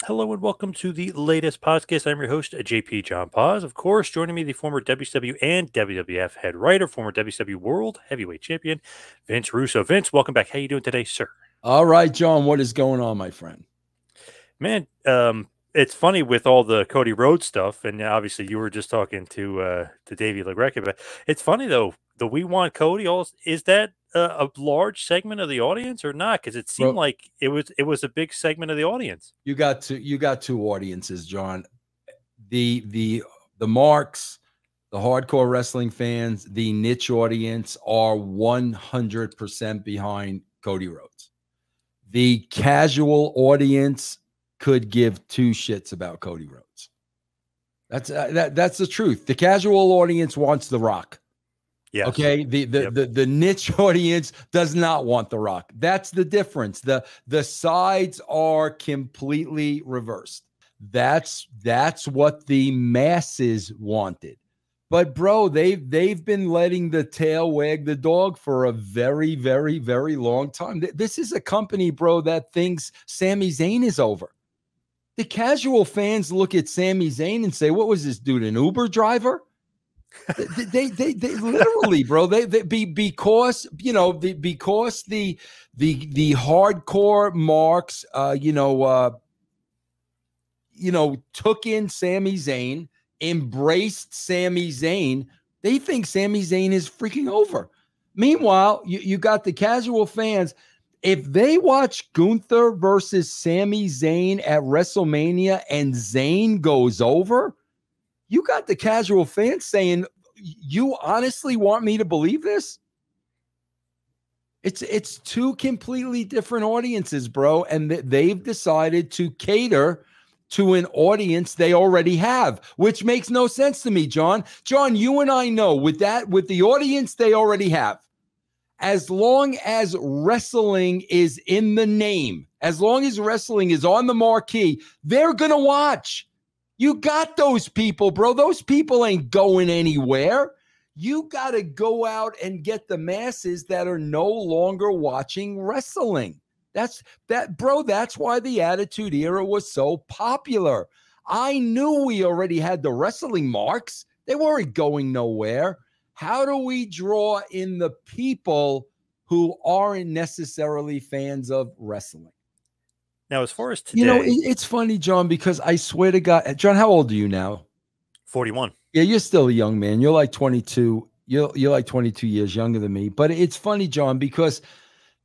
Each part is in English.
Hello and welcome to the latest podcast. I'm your host, JP John Paz. Of course, joining me, the former WCW and WWF head writer, former WCW World Heavyweight Champion, Vince Russo. Vince, welcome back. How you doing today, sir? All right, John, what is going on, my friend? Man, it's funny with all the Cody Rhodes stuff, and obviously you were just talking to Davey LaGreca, but it's funny though. The "We Want Cody" is that a large segment of the audience or not? Because it seemed Bro, like it was a big segment of the audience. you got two audiences, John. The marks, the hardcore wrestling fans, the niche audience are 100% behind Cody Rhodes. The casual audience could give two shits about Cody Rhodes. That's the truth. The casual audience wants The Rock. Yes. Okay, the niche audience does not want The Rock. That's the difference. The sides are completely reversed. That's what the masses wanted. But bro, they've been letting the tail wag the dog for a very, very, very long time. This is a company, bro, that thinks Sami Zayn is over. The casual fans look at Sami Zayn and say, "What was this dude, an Uber driver?" They literally, bro. Because because the hardcore marks, took in Sami Zayn, embraced Sami Zayn. They think Sami Zayn is freaking over. Meanwhile, you got the casual fans. If they watch Gunther versus Sami Zayn at WrestleMania and Zayn goes over, you got the casual fans saying, "You honestly want me to believe this?" It's two completely different audiences, bro, and they've decided to cater to an audience they already have, which makes no sense to me, John. John, you and I know with the audience they already have, as long as wrestling is in the name, as long as wrestling is on the marquee, they're going to watch. You got those people, bro. Those people ain't going anywhere. You got to go out and get the masses that are no longer watching wrestling. That's why the Attitude Era was so popular. I knew we already had the wrestling marks. They weren't going nowhere. How do we draw in the people who aren't necessarily fans of wrestling? Now, as far as today, It's funny, John, because I swear to God, John, how old are you now? 41. Yeah, you're still a young man. You're like 22. You're like 22 years younger than me. But it's funny, John, because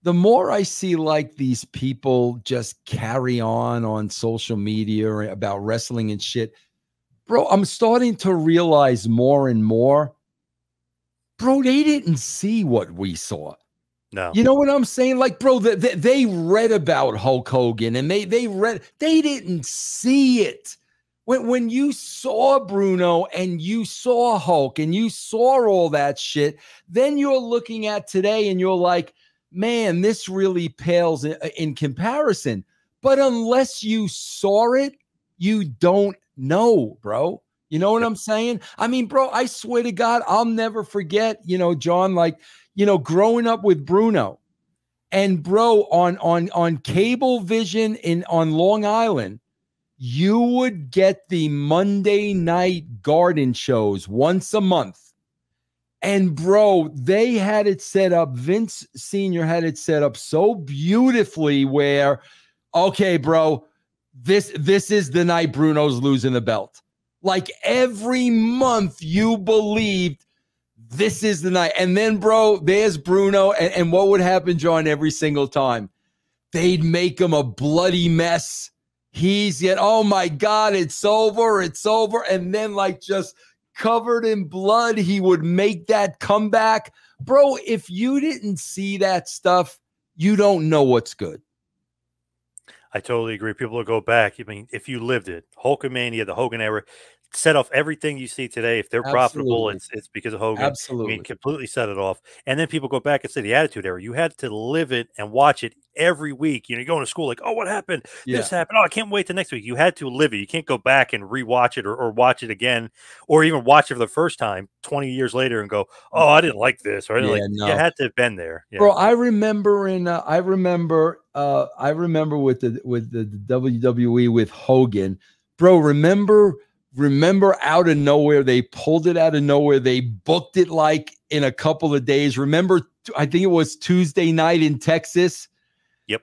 the more I see like these people just carry on social media about wrestling and shit, bro, I'm starting to realize more and more, bro, they didn't see what we saw. No. You know what I'm saying? Like, bro, they read about Hulk Hogan and they didn't see it. When you saw Bruno and you saw Hulk and you saw all that shit, then you're looking at today and you're like, man, this really pales in comparison. But unless you saw it, you don't know, bro. You know what I'm saying? I mean, bro, I swear to God, I'll never forget, John, like, growing up with Bruno and bro on cable vision on Long Island, you would get the Monday night garden shows once a month. And bro, they had it set up. Vince Sr. had it set up so beautifully where, okay, bro, this is the night Bruno's losing the belt. Like every month you believed this is the night. And then, bro, there's Bruno. And what would happen, John, every single time? They'd make him a bloody mess. Oh my God, it's over. It's over. And then, like, just covered in blood, he would make that comeback. Bro, if you didn't see that stuff, you don't know what's good. I totally agree. People will go back. I mean, if you lived it, Hulkamania, the Hogan era, set off everything you see today. If they're profitable, Absolutely. it's because of Hogan. I mean, Absolutely. completely set it off. And then people go back and say the Attitude Era. You had to live it and watch it every week. You go to school like, oh, what happened? Yeah. This happened. Oh, I can't wait till next week. You had to live it. You can't go back and rewatch it or watch it again, or even watch it for the first time 20 years later and go, oh, I didn't like this. Or I didn't like. No. You had to have been there. Yeah. Bro, I remember I remember with the WWE with Hogan, bro. Remember out of nowhere, they pulled it out of nowhere. They booked it like in a couple of days. Remember, I think it was Tuesday night in Texas. Yep.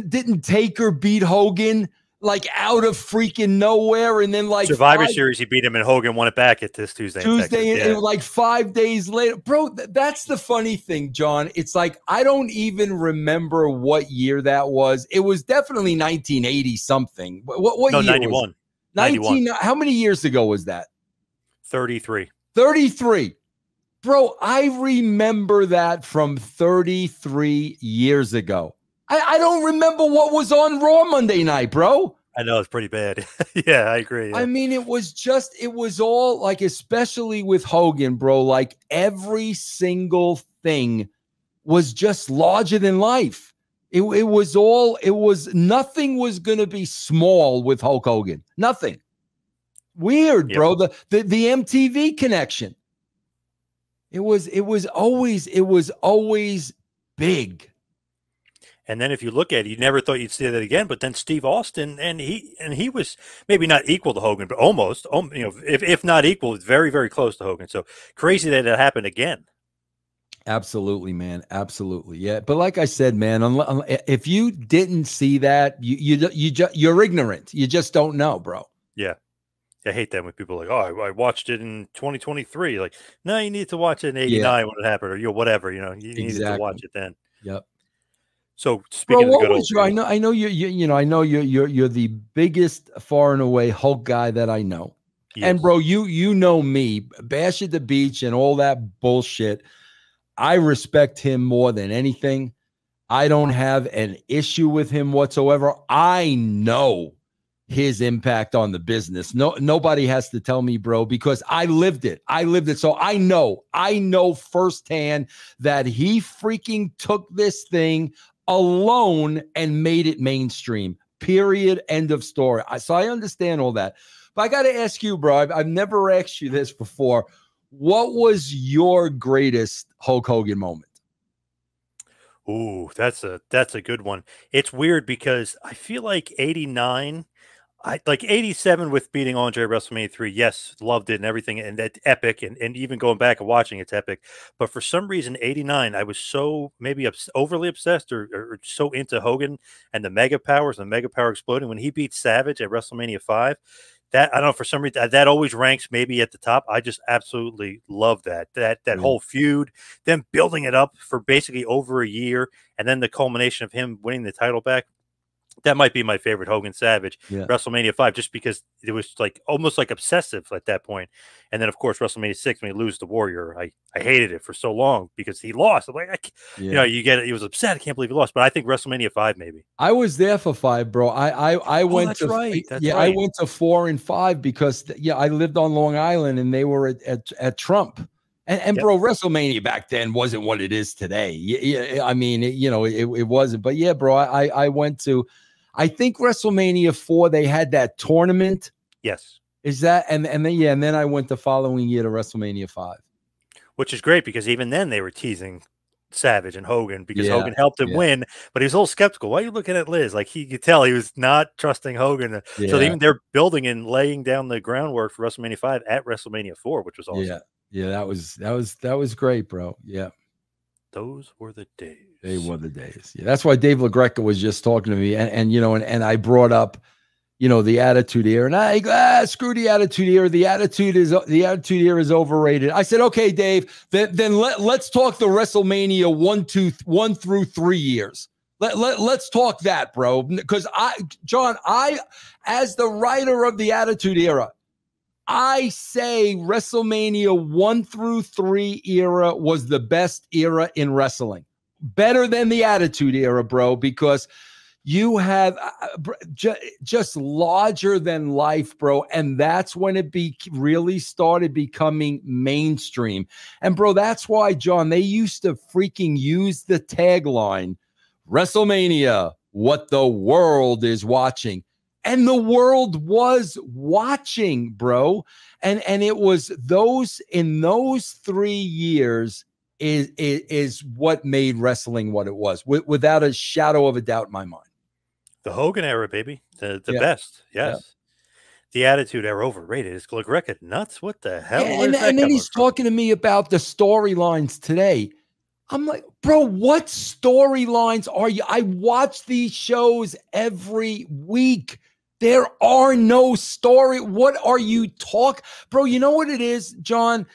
Didn't Taker beat Hogan like out of freaking nowhere, and then like Survivor Series, he beat him, and Hogan won it back at this Tuesday in Texas. and like 5 days later, bro. That's the funny thing, John. It's like I don't even remember what year that was. It was definitely 1980 something. What no, year? 91. 19. How many years ago was that? 33. 33. Bro, I remember that from 33 years ago. I don't remember what was on Raw Monday night, bro. I know, it's pretty bad. Yeah, I agree. Yeah. I mean, it was all like, especially with Hogan, bro, like every single thing was just larger than life. It was nothing was going to be small with Hulk Hogan. Nothing. Weird, bro. The MTV connection. It was always big. And then if you look at it, you never thought you'd see that again. But then Steve Austin, and he was maybe not equal to Hogan, but almost, if not equal, very, very close to Hogan. So crazy that it happened again. Absolutely, man. Absolutely. Yeah. But like I said, man, if you didn't see that, you're ignorant. You just don't know, bro. Yeah. I hate that when people are like, oh, I watched it in 2023. Like, no, you need to watch it in 89 when it happened, or whatever, you needed to watch it then. Yep. So speaking of the good old days, I know you're the biggest far and away Hulk guy that I know. Yes. And bro, you know me, Bash at the Beach and all that bullshit. I respect him more than anything. I don't have an issue with him whatsoever. I know his impact on the business. Nobody has to tell me, bro, because I lived it. So I know firsthand that he freaking took this thing alone and made it mainstream. Period. End of story. So I understand all that. But I got to ask you, bro, I've never asked you this before. What was your greatest Hulk Hogan moment? Ooh, that's a good one. It's weird because I feel like 89, I like 87 with beating Andre at WrestleMania 3. Yes, loved it and everything, and that's epic. And even going back and watching, it's epic. But for some reason, 89, I was so maybe overly obsessed or so into Hogan and the Mega Powers and the Mega Power exploding when he beat Savage at WrestleMania 5. That, I don't know, for some reason that always ranks maybe at the top. I just absolutely love that whole feud, them building it up for basically over a year, and then the culmination of him winning the title back. That might be my favorite Hogan Savage, WrestleMania 5, just because it was like almost like obsessive at that point. And then, of course, WrestleMania 6, when he lose the Warrior, I hated it for so long because he lost. I'm like, you get it. He was upset. I can't believe he lost. But I think WrestleMania 5, maybe. I was there for 5, bro. I went that's to right. That's right. I went to 4 and 5 because I lived on Long Island and they were at Trump. And bro, WrestleMania back then wasn't what it is today. Yeah, I mean, it wasn't. But yeah, bro, I went to. I think WrestleMania 4, they had that tournament. Yes. Is that and then I went the following year to WrestleMania 5. Which is great because even then they were teasing Savage and Hogan because Hogan helped him win, but he was a little skeptical. Why are you looking at Liz? Like he could tell he was not trusting Hogan. So even they're building and laying down the groundwork for WrestleMania 5 at WrestleMania 4, which was awesome. Yeah, that was great, bro. Yeah. Those were the days. They were the days. Yeah, that's why Dave LaGreca was just talking to me, and I brought up, the Attitude Era, and I go, screw the Attitude Era. The Attitude Era is overrated. I said, okay, Dave, then let's talk the WrestleMania 1 through 3 years. Let's talk that, bro, because John, as the writer of the Attitude Era, I say WrestleMania 1 through 3 era was the best era in wrestling. Better than the Attitude Era, bro, because you have just larger than life, bro. And that's when it really started becoming mainstream. And, bro, that's why, John, they used to freaking use the tagline, WrestleMania, what the world is watching. And the world was watching, bro. And it was in those 3 years, is what made wrestling what it was, without a shadow of a doubt in my mind. The Hogan era, baby. The Yeah. best. Yeah. Yes. The Attitude Era overrated. Is LaGreca nuts? What the hell? Yeah, Where's that and then coming he's from? talking to me about the storylines today. I'm like, bro, what storylines are you? I watch these shows every week. There are no story. What are you talking, bro? You know what it is, John?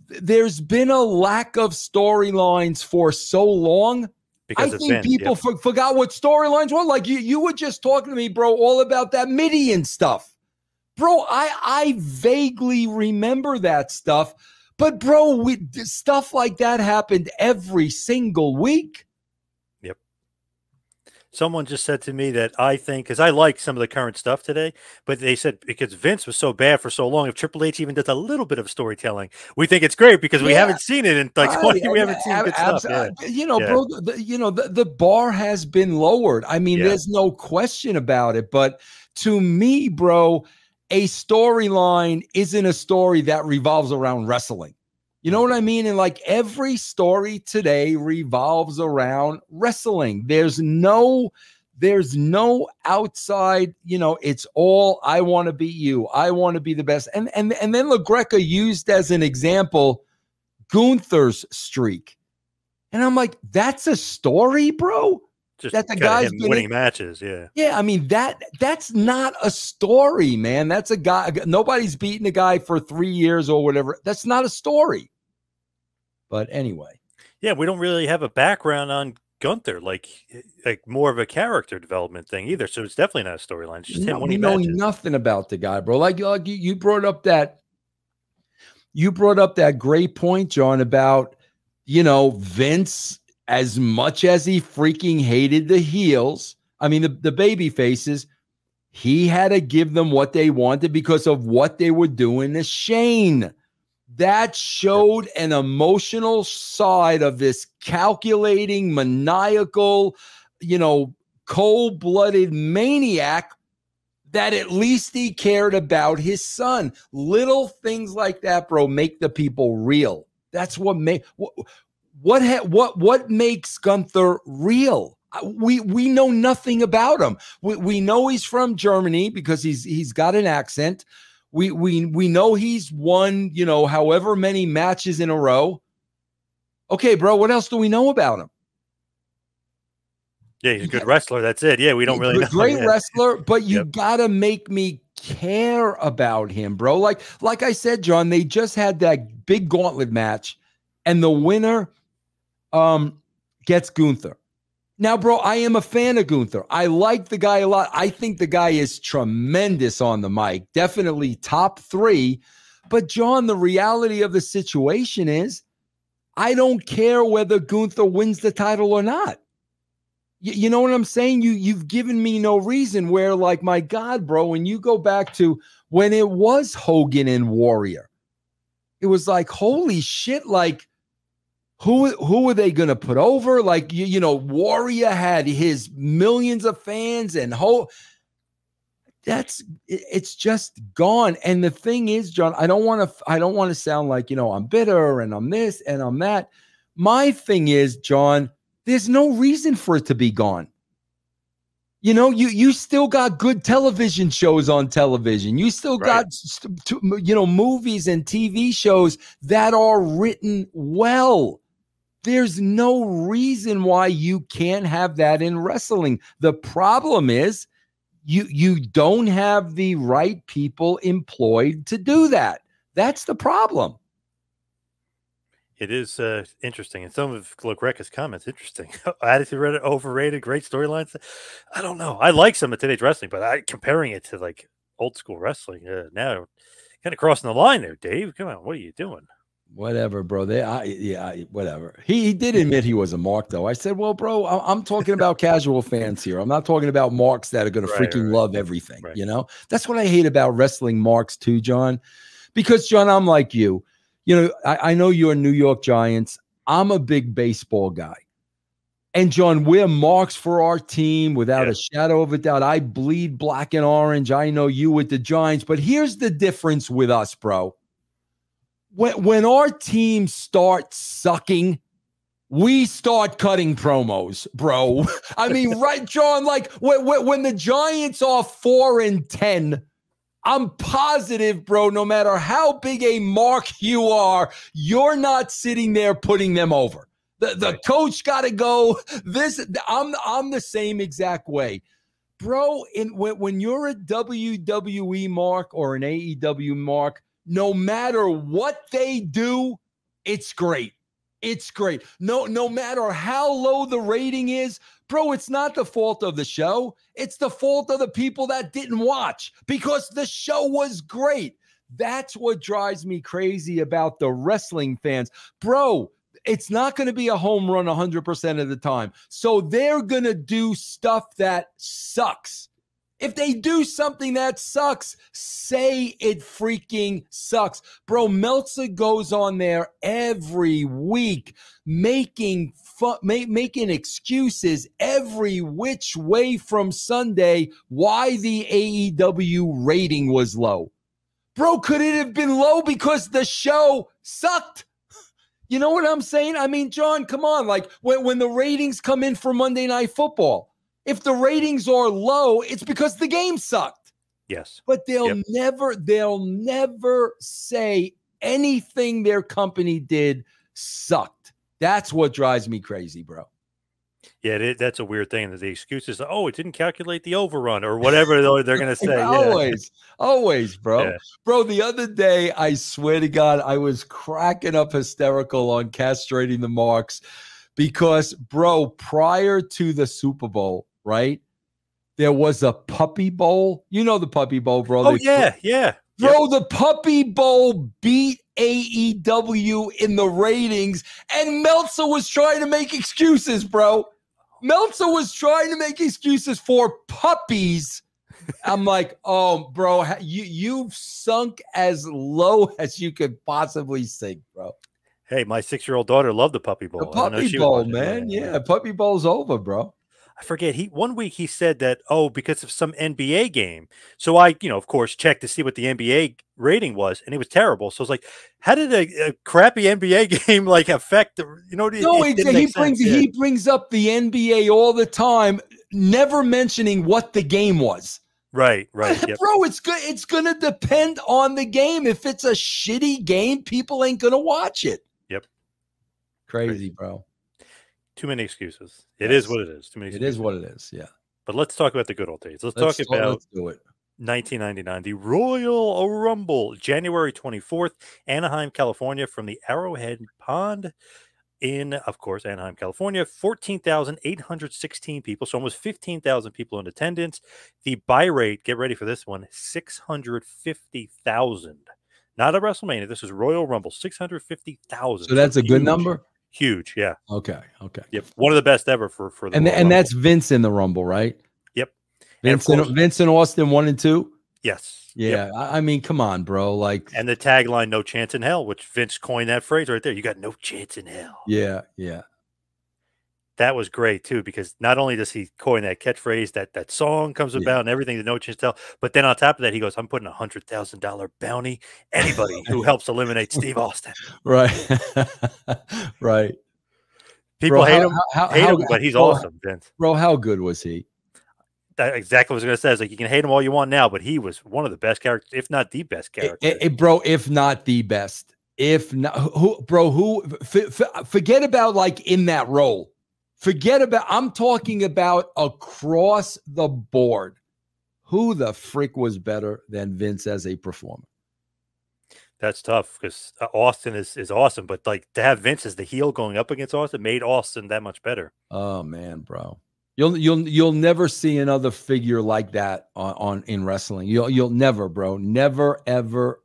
There's been a lack of storylines for so long. I Because of think Vince. people Yep. forgot what storylines were. Like you were just talking to me, bro, all about that Midian stuff. Bro, I vaguely remember that stuff, but bro, stuff like that happened every single week. Yep. Someone just said to me that I think, because I like some of the current stuff today, but they said because Vince was so bad for so long, if Triple H even does a little bit of storytelling, we think it's great because we Yeah, haven't seen it in like right. 20. We haven't seen good stuff. Yeah. You know, Yeah. bro, the bar has been lowered. I mean, Yeah. there's no question about it. But to me, bro, a storyline isn't a story that revolves around wrestling. You know what I mean? And like every story today revolves around wrestling. There's no outside, it's all I want to be you. I want to be the best. And then LaGreca used as an example Gunther's streak. And I'm like, that's a story, bro? Just That the kind of guy's him been winning matches. Yeah. Yeah, I mean, that's not a story, man. That's a guy. Nobody's beaten a guy for 3 years or whatever. That's not a story. But anyway. Yeah, we don't really have a background on Gunther, like more of a character development thing either. So it's definitely not a storyline. It's just him We winning know matches. nothing about the guy, bro. Like you brought up that great point, John, about Vince, as much as he freaking hated the heels, I mean the baby faces, he had to give them what they wanted because of what they were doing to Shane. That showed an emotional side of this calculating, maniacal, cold-blooded maniac that at least he cared about his son. Little things like that, bro, make the people real. That's what what makes Gunther real. We know nothing about him. We know he's from Germany because he's got an accent. We know he's won, however many matches in a row. Okay, bro, what else do we know about him? Yeah, he's a good wrestler. That's it. Yeah, we don't really know. Great Yeah. wrestler, but you gotta make me care about him, bro. Like I said, John, they just had that big gauntlet match, and the winner gets Gunther. Now, bro, I am a fan of Gunther. I like the guy a lot. I think the guy is tremendous on the mic. Definitely top 3. But, John, the reality of the situation is I don't care whether Gunther wins the title or not. You know what I'm saying? You've given me no reason where, like, my God, bro, when you go back to when it was Hogan and Warrior, it was like, holy shit, like, who are they going to put over? Like, Warrior had his millions of fans and it's just gone. And the thing is, John, I don't want to sound like, I'm bitter and I'm this and I'm that. My thing is, John, there's no reason for it to be gone. You still got good television shows on television. You still got, movies and TV shows that are written well. There's no reason why you can't have that in wrestling. The problem is you don't have the right people employed to do that. That's the problem. It is interesting. And some of LaGreca's comments, interesting. Attitude overrated, great storylines. I don't know. I like some of today's wrestling, but comparing it to like old school wrestling, now kind of crossing the line there, Dave. Come on, what are you doing? Whatever, bro. Whatever. He did admit he was a mark, though. I said, well, bro, I'm talking about casual fans here. I'm not talking about marks that are going to freaking love everything. Right. That's what I hate about wrestling marks too, John. Because, John, I'm like you. I know you're New York Giants. I'm a big baseball guy. And, John, we're marks for our team without a shadow of a doubt. I bleed black and orange. I know you with the Giants. But here's the difference with us, bro. When our team starts sucking, we start cutting promos, bro. I mean, right, John? Like when the Giants are 4-10, I'm positive, bro, no matter how big a mark you are, you're not sitting there putting them over. The coach got to go. I'm the same exact way. Bro, when you're a WWE mark or an AEW mark, no matter what they do, it's great. It's great. No matter how low the rating is, bro, it's not the fault of the show. It's the fault of the people that didn't watch because the show was great. That's what drives me crazy about the wrestling fans. Bro, it's not going to be a home run 100% of the time. So they're going to do stuff that sucks. If they do something that sucks, say it freaking sucks. Bro, Meltzer goes on there every week making excuses every which way from Sunday why the AEW rating was low. Bro, could it have been low because the show sucked? You know what I'm saying? I mean, John, come on. Like when the ratings come in for Monday Night Football, if the ratings are low, it's because the game sucked. Yes. But they'll never say anything their company did sucked. That's what drives me crazy, bro. Yeah, that's a weird thing. That the excuse is, oh, it didn't calculate the overrun or whatever they're going to say. Always, bro. Yeah. Bro, the other day, I swear to God, I was cracking up hysterical on castrating the marks because, bro, prior to the Super Bowl, right, there was a Puppy Bowl. You know the Puppy Bowl, bro. Oh, yeah. Bro, the Puppy Bowl beat AEW in the ratings, and Meltzer was trying to make excuses, bro. Meltzer was trying to make excuses for puppies. I'm like, oh, bro, you've sunk as low as you could possibly sink, bro. Hey, my 6-year-old daughter loved the Puppy Bowl. The Puppy Bowl, man. Yeah, Puppy Bowl's over, bro. I forget. One week he said that, because of some NBA game. So I, of course, checked to see what the NBA rating was, and it was terrible. So I was like, how did a crappy NBA game like affect the, No, he brings up the NBA all the time, never mentioning what the game was. Right. Yep. Bro, it's good. It's going to depend on the game. If it's a shitty game, people ain't going to watch it. Yep. Crazy, bro. Too many excuses. It is what it is. Too many excuses. It is what it is, yeah. But let's talk about the good old days. Let's talk about let's do it. 1999, the Royal Rumble, January 24th, Anaheim, California, from the Arrowhead Pond in, of course, Anaheim, California. 14,816 people, so almost 15,000 people in attendance. The buy rate, get ready for this one, 650,000. Not a WrestleMania. This is Royal Rumble, 650,000. So that's a good number? Huge, yeah. Okay. Yep, one of the best ever for the and that's Vince in the Rumble, right? Yep. Vince and Austin 1 and 2. Yes. Yeah. Yep. I mean, come on, bro. Like, and the tagline, "No chance in hell," which Vince coined that phrase right there. You got no chance in hell. Yeah. That was great too, because not only does he coin that catchphrase, that song comes about and everything, the no chance in hell, but then on top of that, he goes, "I'm putting $100,000 bounty anybody who helps eliminate Steve Austin." Right. Right. People hate him, but he's awesome, Vince. Bro, how good was he? That's exactly what I was going to say. It's like, you can hate him all you want now, but he was one of the best characters, if not the best character. Bro, if not the best. If not, forget about like in that role. I'm talking about across the board. Who the frick was better than Vince as a performer? That's tough because Austin is awesome, but like to have Vince as the heel going up against Austin made Austin that much better. Oh man, bro, you'll never see another figure like that in wrestling. You'll never, bro, never, ever,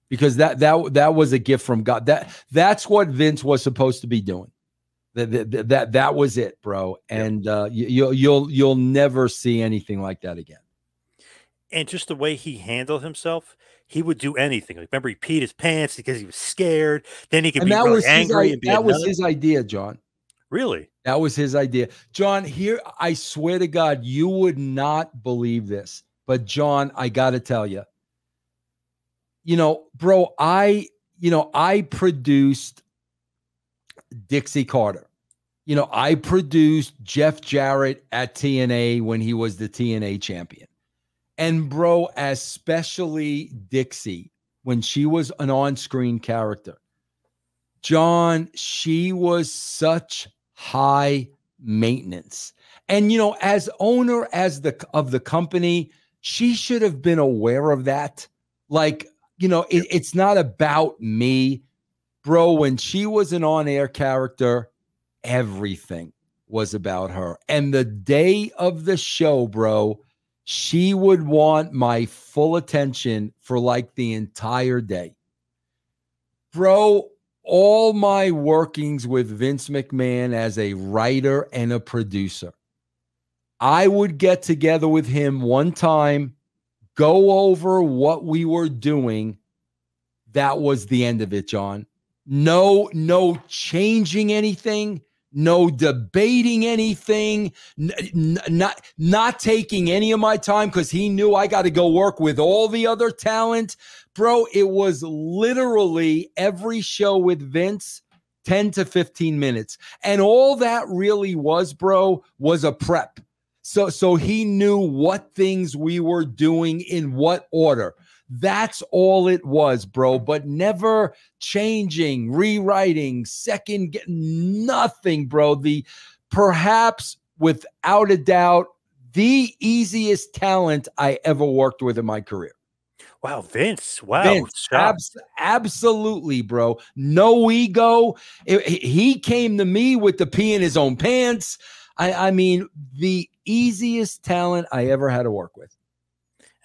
because that was a gift from God. That's what Vince was supposed to be doing. That was it, bro. And you'll never see anything like that again. And just the way he handled himself, he would do anything. Like, remember, he peed his pants because he was scared. Then he could be really angry. That was his idea, John. Really? That was his idea. John, here, I swear to God, you would not believe this. But John, I got to tell you, bro, I produced Dixie Carter. You know, I produced Jeff Jarrett at TNA when he was the TNA champion. And bro, especially Dixie, when she was an on-screen character, John, she was such high maintenance. And you know, as owner of the company, she should have been aware of that. Like, you know, it's not about me, bro. When she was an on-air character, everything was about her. And the day of the show, bro, she would want my full attention for like the entire day. Bro, all my workings with Vince McMahon as a writer and a producer, I would get together with him one time, go over what we were doing. That was the end of it, John. No changing anything, no debating anything, not taking any of my time because he knew I got to go work with all the other talent. Bro, it was literally every show with Vince, 10 to 15 minutes. And all that really was, bro, was a prep. So he knew what things we were doing in what order. That's all it was, bro, but never changing, rewriting, nothing, bro. Perhaps without a doubt, the easiest talent I ever worked with in my career. Wow, Vince. Wow. Vince, absolutely, bro. No ego. He came to me with the pee in his own pants. I mean, the easiest talent I ever had to work with.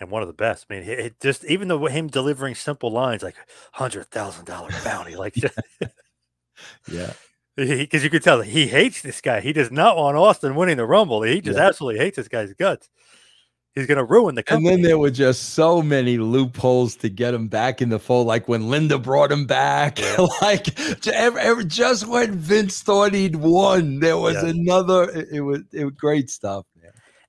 And one of the best. I mean, it just, even though him delivering simple lines like $100,000 bounty, like, yeah, because you could tell he hates this guy. He does not want Austin winning the Rumble. He just absolutely hates this guy's guts. He's going to ruin the company. And then there were just so many loopholes to get him back in the fold. Like when Linda brought him back, like just when Vince thought he'd won, there was another. It was great stuff.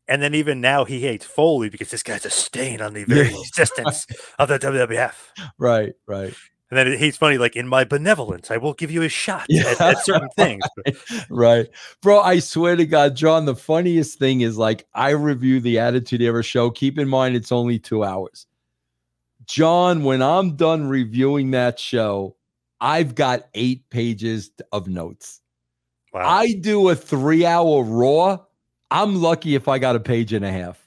And then even now he hates Foley because this guy's a stain on the very existence of the WWF. Right, right. And then he's funny, like, in my benevolence, I will give you a shot at certain things. Right. Bro, I swear to God, John, the funniest thing is, like, I review the Attitude Era show. Keep in mind, it's only 2 hours. John, when I'm done reviewing that show, I've got 8 pages of notes. Wow. I do a 3-hour Raw. I'm lucky if I got a page and a half.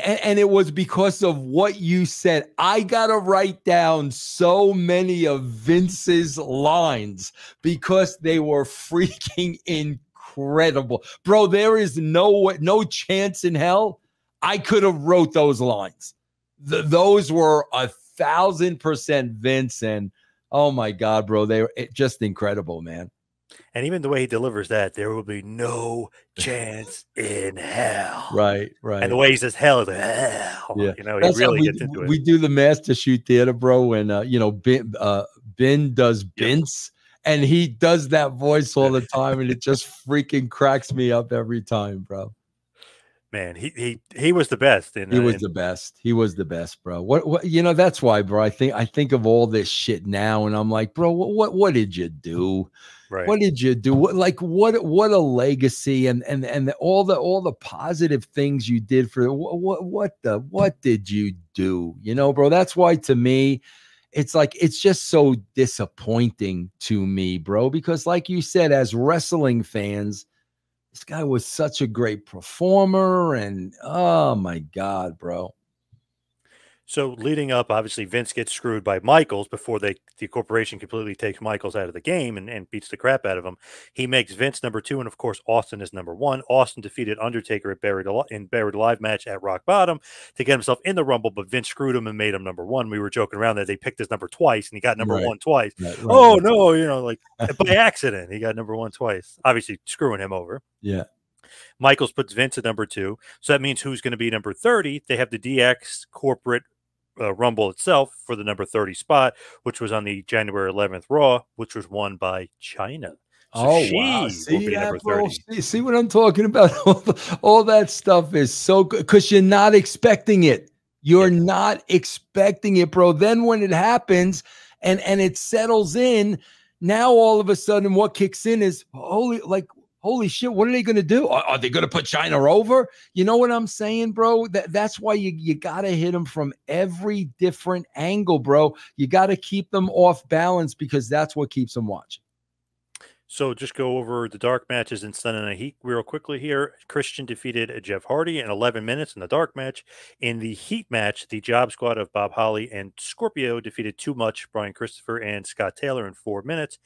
And it was because of what you said. I got to write down so many of Vince's lines because they were freaking incredible. Bro, there is no chance in hell I could have wrote those lines. Those were 1,000% Vince. And oh my God, bro, they were just incredible, man. And even the way he delivers that, there will be no chance in hell. Right, right. And the way he says hell is like, hell. Yeah. You know, he really gets into it. We do the Master Shoot Theater, bro, and, you know, Ben does Vince, and he does that voice all the time, and it just freaking cracks me up every time, bro. Man, he was the best. He was the best. He was the best, bro. What you know, that's why, bro. I think of all this shit now, and I'm like, bro, what did you do? Right. What did you do? What a legacy and all the positive things you did for what did you do? You know, bro. That's why to me, it's like it's just so disappointing to me, bro. Because like you said, as wrestling fans, this guy was such a great performer, and oh my God, bro. So leading up, obviously, Vince gets screwed by Michaels before the corporation completely takes Michaels out of the game and beats the crap out of him. He makes Vince number 2, and of course, Austin is number 1. Austin defeated Undertaker at Buried Alive match at Rock Bottom to get himself in the Rumble, but Vince screwed him and made him number 1. We were joking around that they picked his number twice, and he got number 1 twice. Right, oh, no, you know, like by accident, he got number 1 twice, obviously screwing him over. Yeah. Michaels puts Vince at number 2. So that means who's going to be number 30? They have the DX corporate Rumble itself for the number 30 spot, which was on the January 11th Raw, which was won by China. So she wow. will be number 30. See what I'm talking about? All that stuff is so good because you're not expecting it. You're not expecting it, bro. Then when it happens and it settles in, Now all of a sudden, what kicks in is holy shit, what are they going to do? Are they going to put China over? You know what I'm saying, bro? That's why you got to hit them from every different angle, bro. You got to keep them off balance because that's what keeps them watching. So just go over the dark matches in Sunday Night Heat real quickly here. Christian defeated Jeff Hardy in 11 minutes in the dark match. In the Heat match, the Job Squad of Bob Holly and Scorpio defeated Too Much, Brian Christopher, and Scott Taylor in 4 minutes.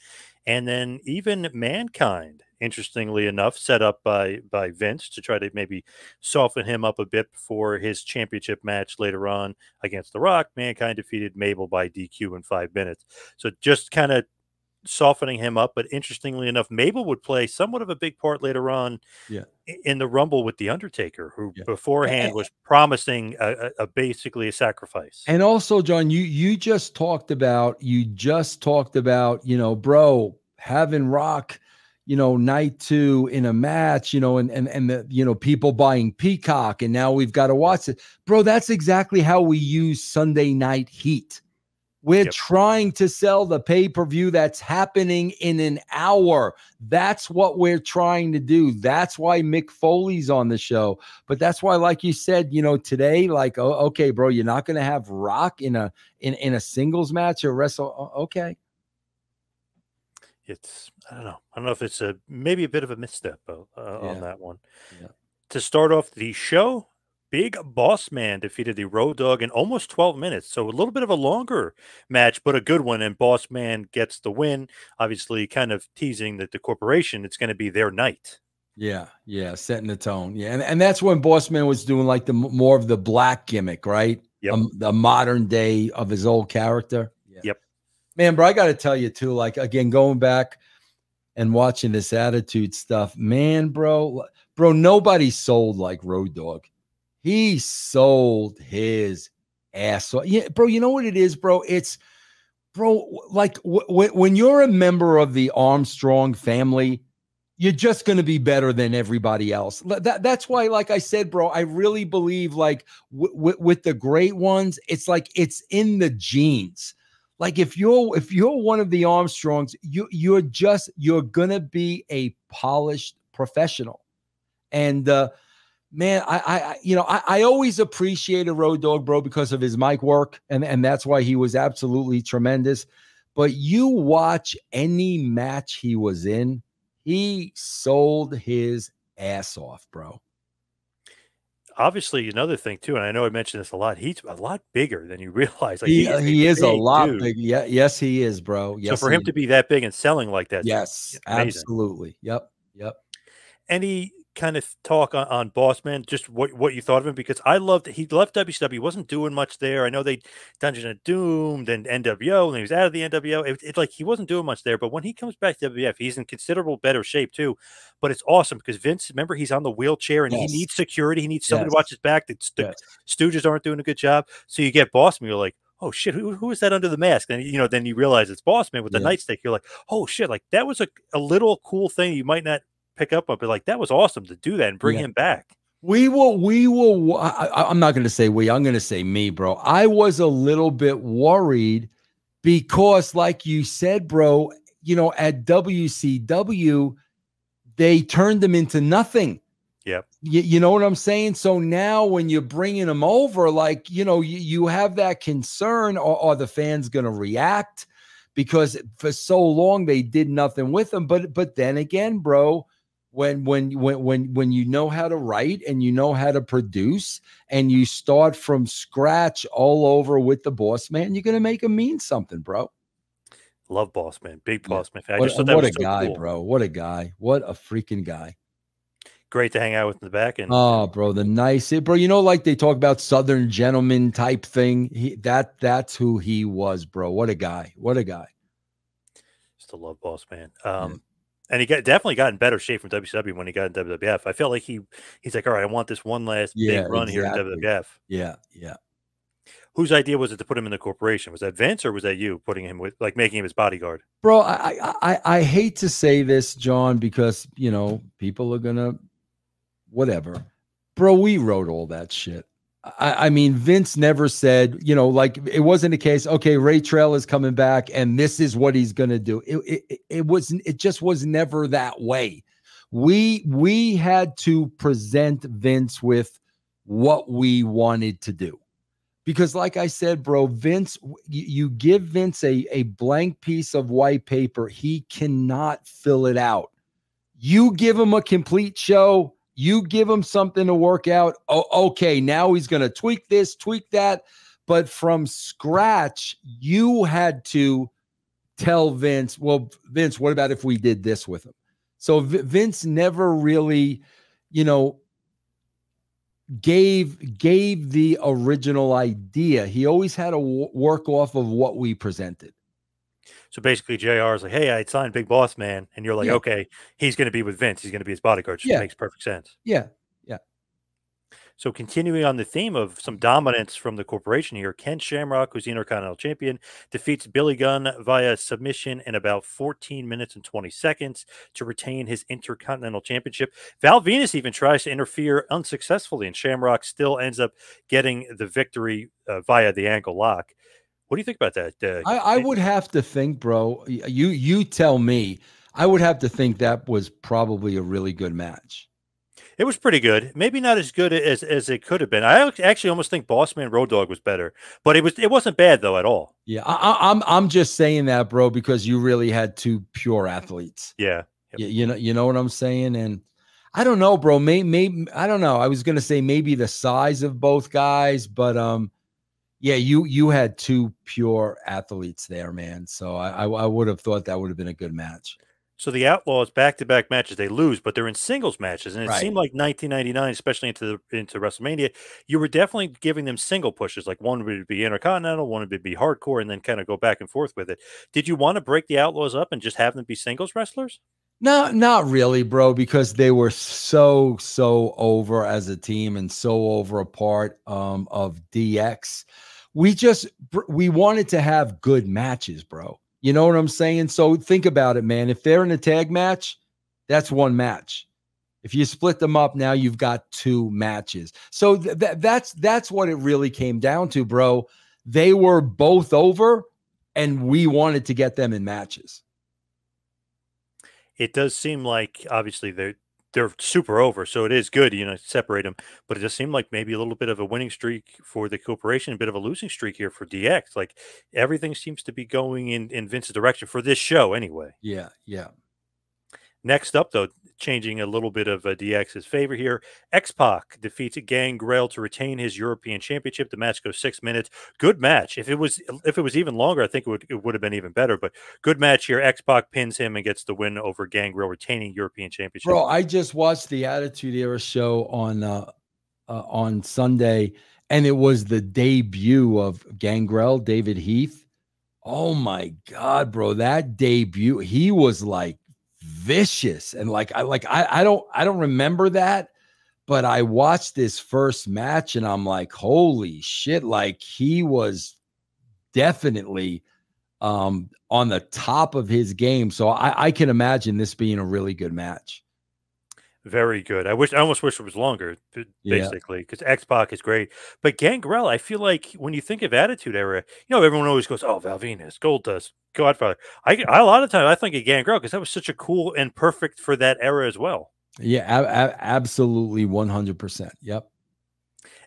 And then even Mankind, interestingly enough, set up by Vince to try to maybe soften him up a bit for his championship match later on against The Rock. Mankind defeated Mabel by DQ in 5 minutes. So just kind of softening him up. But interestingly enough, Mabel would play somewhat of a big part later on in the Rumble with The Undertaker, who beforehand was promising basically a sacrifice. And also, John, you just talked about, bro, having Rock, night 2 in a match, and the, people buying Peacock, and now we've got to watch it. Bro, that's exactly how we use Sunday Night Heat. We're trying to sell the pay-per-view that's happening in an hour. That's what we're trying to do. That's why Mick Foley's on the show. But that's why, like you said, today, like, okay, bro, you're not going to have Rock in a singles match or wrestle. Okay. I don't know if it's maybe a bit of a misstep on that one. Yeah. To start off the show, Big Boss Man defeated the Road Dogg in almost 12 minutes. So a little bit of a longer match, but a good one. And Boss Man gets the win, obviously kind of teasing that the corporation, it's going to be their night. Yeah. Setting the tone. Yeah. And that's when Boss Man was doing like the more of the black gimmick, right? Yep. The modern day of his old character. Yeah. Yep. Man, bro, I got to tell you too, like, again, going back and watching this Attitude stuff, man, bro, nobody sold like Road Dogg. He sold his ass off. Yeah, bro, you know what it is, bro? It's, bro, like when you're a member of the Armstrong family, you're just going to be better than everybody else. That's why, like I said, bro, I really believe like with the great ones, it's like it's in the genes. Like if you're one of the Armstrongs, you're going to be a polished professional. And man, I always appreciated Road Dogg, bro, because of his mic work, and that's why he was absolutely tremendous. But you watch any match he was in, he sold his ass off, bro. Obviously, another thing too, and I know I mentioned this a lot, he's a lot bigger than you realize. Like he is a lot big. Yeah, yes, he is, bro. Yes, so for him to be that big and selling like that, yes, absolutely. Yep. Any kind of talk on Boss Man, just what you thought of him? Because I loved he left WCW, he wasn't doing much there. I know they Dungeon of Doom, then NWO, and he was out of the NWO. It's like he wasn't doing much there, but when he comes back to WWF, he's in considerable better shape too. But it's awesome because Vince, remember, he's on the wheelchair and he needs security. He needs somebody to watch his back. The Stooges aren't doing a good job, so you get Boss Man. You're like, oh shit, who is that under the mask? And then you realize it's Boss Man with the nightstick. You're like, oh shit, like that was a little cool thing you might not pick up on, but like that was awesome to do that and bring him back. I'm not going to say I'm going to say me, bro. I was a little bit worried because, like you said, bro, at WCW, they turned them into nothing. Yep. You know what I'm saying? So now when you're bringing them over, like, you have that concern, are the fans going to react? Because for so long they did nothing with them. But then again, bro, when you know how to write and you know how to produce and you start from scratch all over with the Boss Man, you're gonna make him mean something, bro. Love Boss Man, big Boss Man fan. I What, just thought that what was a guy, cool. bro. What a guy. What a freaking guy. Great to hang out with in the back. And bro, the nice, bro. Like they talk about Southern gentleman type thing. That's who he was, bro. What a guy. What a guy. Still love Boss Man. And he definitely got in better shape from WCW when he got in WWF. I felt like he's like, all right, I want this one last big run here in WWF. Yeah. Whose idea was it to put him in the corporation? Was that Vince or was that you putting him with, like, making him his bodyguard? Bro, I hate to say this, John, because people are gonna whatever. Bro, we wrote all that shit. I mean, Vince never said, like it wasn't a case. Okay, Ray Trail is coming back, and this is what he's going to do. It wasn't. It just was never that way. We had to present Vince with what we wanted to do, because, like I said, bro, Vince, you give Vince a blank piece of white paper, he cannot fill it out. You give him a complete show. You give him something to work out. Oh, okay, now he's going to tweak this, tweak that. But from scratch, you had to tell Vince, well, Vince, what about if we did this with him? So Vince never really, gave the original idea. He always had to work off of what we presented. So basically, JR is like, "Hey, I signed Big Boss Man," and you're like, Yeah. "Okay, he's going to be with Vince. He's going to be his bodyguard." Just Yeah. makes perfect sense. Yeah. Yeah. So continuing on the theme of some dominance from the corporation here, Ken Shamrock, who's the Intercontinental Champion, defeats Billy Gunn via submission in about 14 minutes and 20 seconds to retain his Intercontinental Championship. Val Venus even tries to interfere unsuccessfully, and Shamrock still ends up getting the victory via the ankle lock. What do you think about that? I would have to think, bro. You tell me. I would have to think that was probably a really good match. It was pretty good. Maybe not as good as it could have been. I actually almost think Bossman Road Dogg was better, but it wasn't bad though at all. Yeah, I'm just saying that, bro, because you really had two pure athletes. Yeah, yep. You know what I'm saying, and I don't know, bro. Maybe I don't know. I was gonna say maybe the size of both guys, but yeah, you had two pure athletes there, man. So I would have thought that would have been a good match. So the Outlaws back-to-back matches they lose, but they're in singles matches, and it Right. seemed like 1999, especially into WrestleMania, you were definitely giving them single pushes. Like one would be Intercontinental, one would be Hardcore, and then kind of go back and forth with it. Did you want to break the Outlaws up and just have them be singles wrestlers? No, not really, bro, because they were so over as a team and so over a part of DX. We wanted to have good matches, bro. You know what I'm saying? So think about it, man. If they're in a tag match, that's one match. If you split them up, now you've got two matches. So that's what it really came down to, bro. They were both over, and we wanted to get them in matches. It does seem like obviously they're super over, so it is good, separate them. But it just seemed like maybe a little bit of a winning streak for the corporation, a bit of a losing streak here for DX. Like everything seems to be going in Vince's direction for this show, anyway. Yeah, yeah. Next up, though, changing a little bit of DX's favor here, X-Pac defeats Gangrel to retain his European Championship. The match goes 6 minutes. Good match. If it was even longer, I think it would have been even better. But good match here. X-Pac pins him and gets the win over Gangrel, retaining European Championship. Bro, I just watched the Attitude Era show on Sunday, and it was the debut of Gangrel, David Heath. Oh my God, bro, that debut, he was like vicious, and I don't remember that, but I watched this first match and I'm like, holy shit, like he was definitely on the top of his game. So I can imagine this being a really good match. Very good. I almost wish it was longer, basically, because X-Pac is great. But Gangrel, I feel like when you think of Attitude Era, everyone always goes, "Oh, Val Venus, Goldust, Godfather." I a lot of times I think of Gangrel because that was such a cool and perfect for that era as well. Yeah, absolutely, 100%. Yep.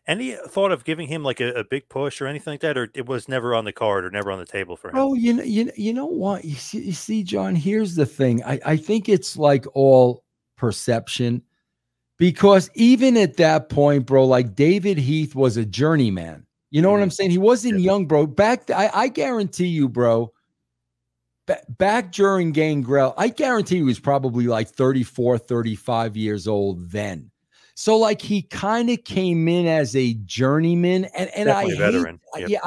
Any thought of giving him like a big push or anything like that, or it was never on the card or never on the table for him? Oh, you know what? You see, John, here's the thing. I think it's like all perception, because even at that point, bro, like David Heath was a journeyman. You know what I'm saying? He wasn't young, bro. I guarantee you, bro, back during Gangrel, I guarantee he was probably like 34, 35 years old then. So like he kind of came in as a journeyman, and I hate, veteran. Yep.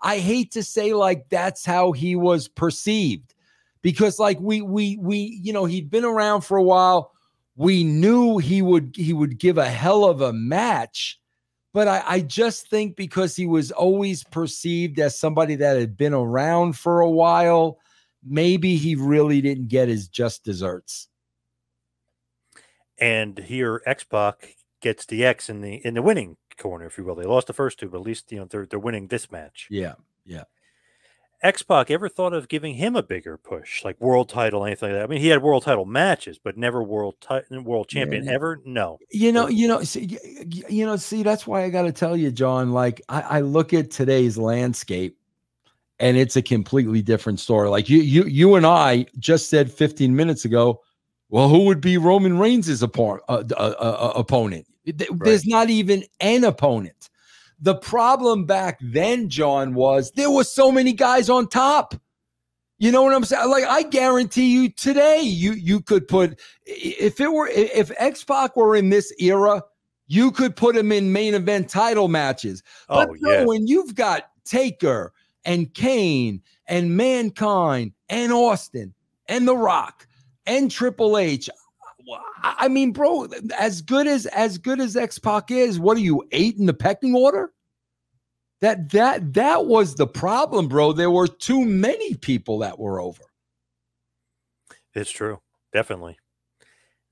I hate to say like that's how he was perceived, because like we he'd been around for a while. We knew he would give a hell of a match, but I just think because he was always perceived as somebody that had been around for a while, maybe he really didn't get his just desserts. And here X-Pac gets DX in the winning corner, if you will. They lost the first two, but at least they're winning this match. Yeah, yeah. X-Pac, ever thought of giving him a bigger push, like world title, anything like that? I mean, he had world title matches, but never world champion Yeah. ever. No. See, that's why I got to tell you, John. Like, I look at today's landscape, and it's a completely different story. Like you and I just said 15 minutes ago. Well, who would be Roman Reigns' opponent? There's not even an opponent. The problem back then, John, was there were so many guys on top. You know what I'm saying? Like, I guarantee you today, you could put, if X-Pac were in this era, you could put him in main event title matches. But when you've got Taker and Kane and Mankind and Austin and The Rock and Triple H, I mean, bro, as good as X-Pac is, what are you, 8 in the pecking order? That was the problem, bro. There were too many people that were over. It's true. Definitely.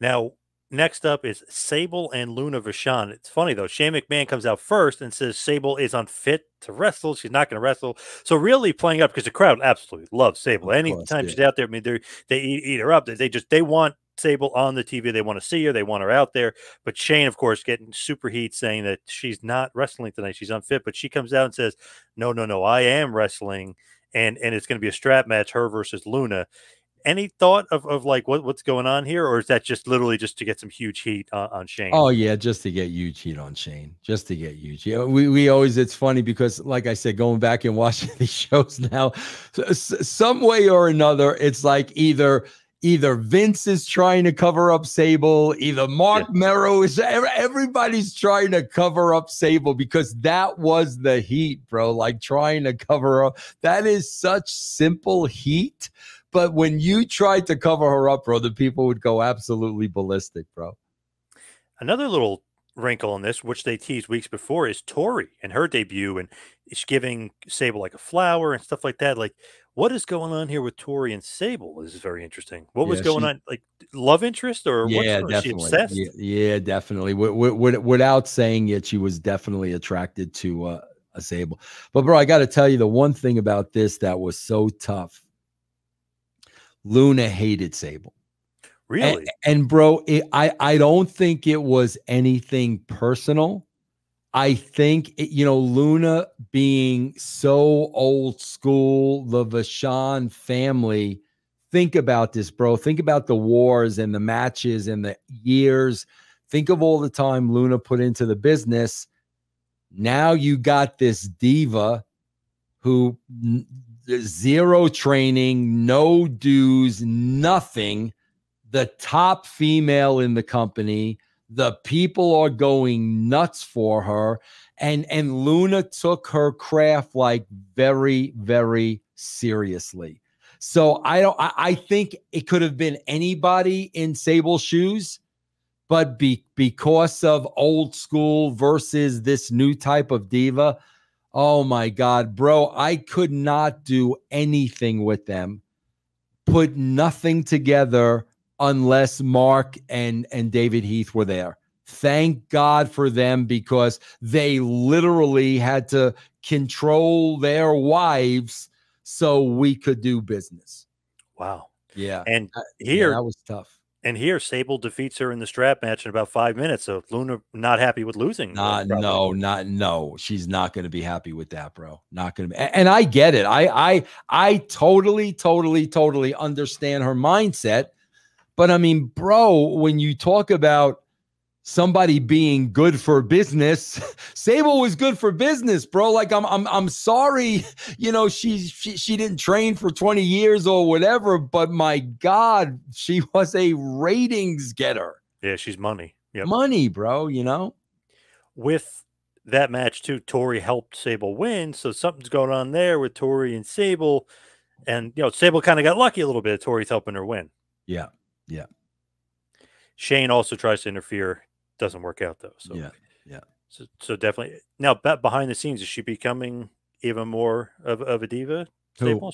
Now, next up is Sable and Luna Vachon. It's funny, though. Shane McMahon comes out first and says Sable is unfit to wrestle. She's not going to wrestle. So really playing up, because the crowd absolutely loves Sable. Anytime she's out there, I mean, they eat her up. They want Sable on the TV. They want to see her. They want her out there. But Shane, of course, getting super heat, saying that she's not wrestling tonight. She's unfit. But she comes out and says, no, I am wrestling. And it's going to be a strap match, her versus Luna. Any thought of like what's going on here, or is that just literally just to get some huge heat on Shane? Oh yeah, just to get huge heat on Shane, just to get huge. Yeah, we always, it's funny because, like I said, going back and watching these shows now, some way or another, it's like either Vince is trying to cover up Sable, either Mark Mero is, everybody's trying to cover up Sable, because that was the heat, bro. Like, trying to cover up, that is such simple heat. But when you tried to cover her up, bro, the people would go absolutely ballistic, bro. Another little wrinkle in this, which they teased weeks before, is Tori and her debut, and it's giving Sable like a flower and stuff like that. Like, what is going on here with Tori and Sable? This is very interesting. What was going on? Like, love interest, or definitely. Is she obsessed? Yeah, definitely. Without saying it, she was definitely attracted to a Sable. But bro, I got to tell you, the one thing about this that was so tough, Luna hated Sable. Really? And bro, I don't think it was anything personal. I think, Luna being so old school, the Vachon family, think about this, bro. Think about the wars and the matches and the years. Think of all the time Luna put into the business. Now you got this diva who, zero training, no dues, nothing. The top female in the company. The people are going nuts for her. And Luna took her craft like very, very seriously. So I think it could have been anybody in Sable's shoes, but because of old school versus this new type of diva, oh my God, bro, I could not do anything with them. Put nothing together unless Mark and David Heath were there. Thank God for them, because they literally had to control their wives so we could do business. Wow. Yeah. And here, that was tough. And here, Sable defeats her in the strap match in about 5 minutes. So Luna not happy with losing. No. She's not going to be happy with that, bro. Not going to be. And I get it. I totally understand her mindset. But I mean, bro, when you talk about somebody being good for business, Sable was good for business, bro. Like, I'm sorry, she didn't train for 20 years or whatever, but my God, she was a ratings getter. Yeah, she's money. Yep. Money, bro, With that match too, Tori helped Sable win, so something's going on there with Tori and Sable. And Sable kind of got lucky a little bit. Tori's helping her win. Yeah. Shane also tries to interfere. Doesn't work out though. So yeah. So definitely. Now, behind the scenes, is she becoming even more of a diva? Sable?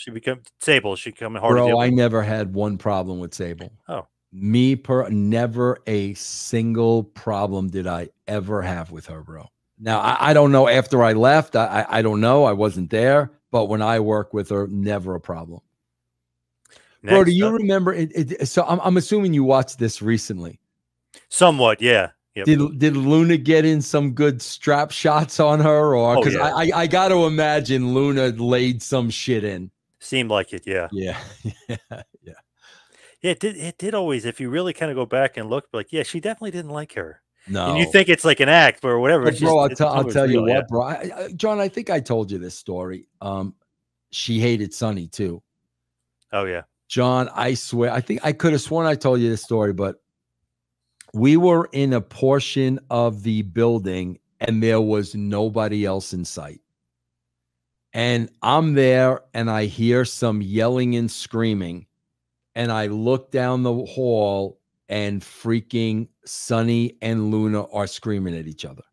Sable. She becoming harder. Bro, I never had one problem with Sable. Oh, never a single problem did I ever have with her, bro. Now, I don't know after I left. I don't know. I wasn't there. But when I worked with her, never a problem. Bro, do Next you up, remember it? So I'm assuming you watched this recently. somewhat, yeah. Yep. Did Luna get in some good strap shots on her, or Oh because yeah. I got to imagine Luna laid some shit in. Seemed like it, yeah. Yeah, yeah, yeah. Yeah, it did always, if you really kind of go back and look, like, yeah, she definitely didn't like her. And you No, think it's like an act or whatever. but It's bro, just some I'll of it's tell you real, yeah. what, bro. John, I think I told you this story. She hated Sonny too. Oh yeah. John, I swear, I think I could have sworn I told you this story, but we were in a portion of the building and there was nobody else in sight. And I'm there and I hear some yelling and screaming. And I look down the hall and freaking Sonny and Luna are screaming at each other.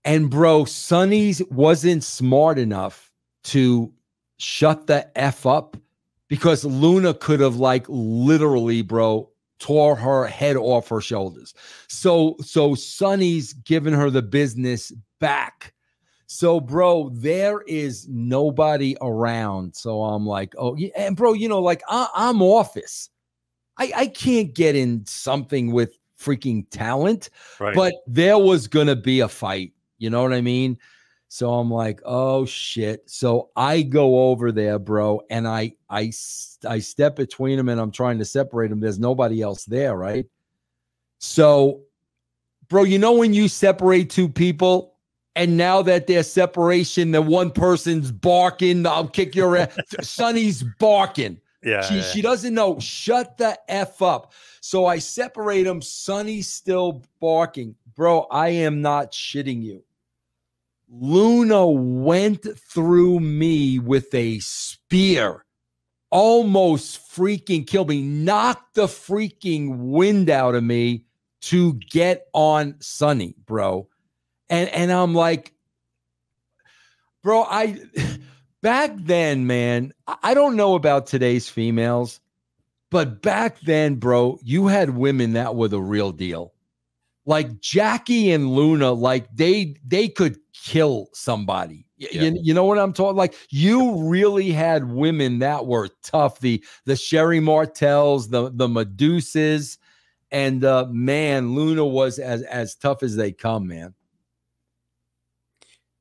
And bro, Sonny's wasn't smart enough to shut the F up because Luna could have like literally, bro, tore her head off her shoulders. So Sonny's giving her the business back. So, bro, there is nobody around. So I'm like, oh, yeah. And bro, you know, like I'm office. I can't get in something with freaking talent, Right. but there was going to be a fight. You know what I mean? So I'm like, oh shit. So I go over there, bro, and I step between them and I'm trying to separate them. There's nobody else there, right? So, bro, you know when you separate two people and now that their separation, the one person's barking, I'll kick your ass. Sonny's barking. Yeah, She doesn't know. Shut the F up. So I separate them. Sonny's still barking. Bro, I am not shitting you. Luna went through me with a spear. Almost freaking killed me. Knocked the freaking wind out of me to get on Sonny, bro. And I'm like, bro, back then, man, I don't know about today's females, but back then, bro, you had women that were the real deal. Like Jackie and Luna, like they could kill somebody. Yeah. You know what I'm talking? Like you really had women that were tough. The Sherry Martells, the Medusas, and man, Luna was as tough as they come, man.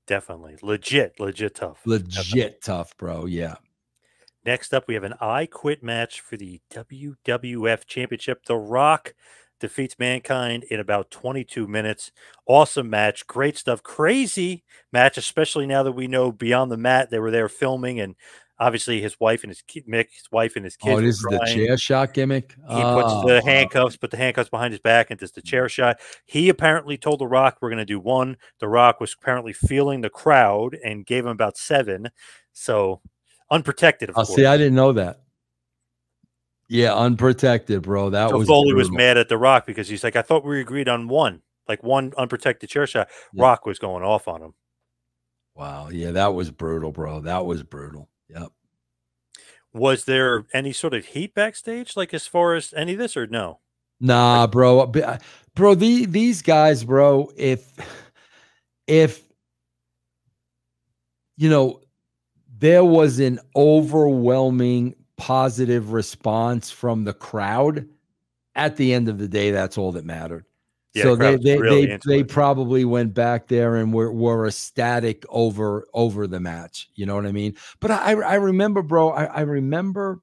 Definitely. Legit tough. Legit Definitely. tough, bro. Yeah. Next up, we have an I Quit match for the WWF Championship. The Rock defeats Mankind in about 22 minutes. Awesome match. Great stuff. Crazy match, especially now that we know Beyond the Mat, they were there filming, and obviously his wife and his kid, Mick, his wife and his kids Oh, were this is the crying. chair shot gimmick. He puts the handcuffs, put the handcuffs behind his back and does the chair shot. He apparently told The Rock, we're going to do one. The Rock was apparently feeling the crowd and gave him about 7. So unprotected, of course. See, I didn't know that. Yeah, unprotected, bro. That so was Foley brutal. was mad at The Rock because he's like, I thought we agreed on one, like one unprotected chair shot. Yeah. Rock was going off on him. Wow. Yeah, that was brutal, bro. That was brutal. Yep. Was there any sort of heat backstage, like as far as any of this, or no? Nah, bro. Bro, these guys, bro, if you know, there was an overwhelming positive response from the crowd, at the end of the day, that's all that mattered. Yeah, so they probably went back there and were ecstatic over the match. You know what I mean? But I remember, bro. I remember.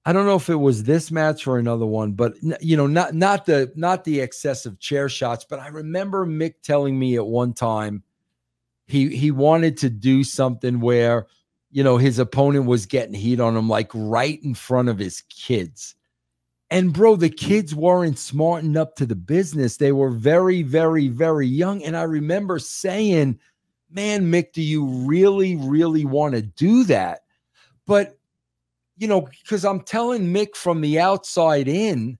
I don't know if it was this match or another one, but you know, not the excessive chair shots. But I remember Mick telling me at one time he wanted to do something where, you know, his opponent was getting heat on him, like right in front of his kids. And bro, the kids weren't smartened up to the business. They were very, very, very young. And I remember saying, man, Mick, do you really, really want to do that? But, you know, because I'm telling Mick from the outside in,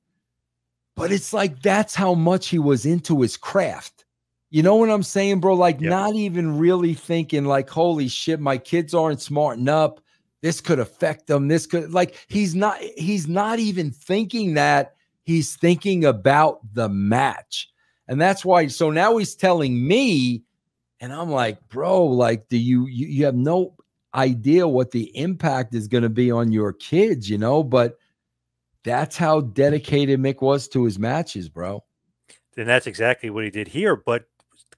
but it's like, that's how much he was into his craft. You know what I'm saying, bro? Like, yep. Not even really thinking like, holy shit, my kids aren't smartened up. This could affect them. This could, like, he's not even thinking that. He's thinking about the match. And that's why. So now he's telling me, and I'm like, bro, like, do you have no idea what the impact is going to be on your kids, you know? But that's how dedicated Mick was to his matches, bro. And that's exactly what he did here. But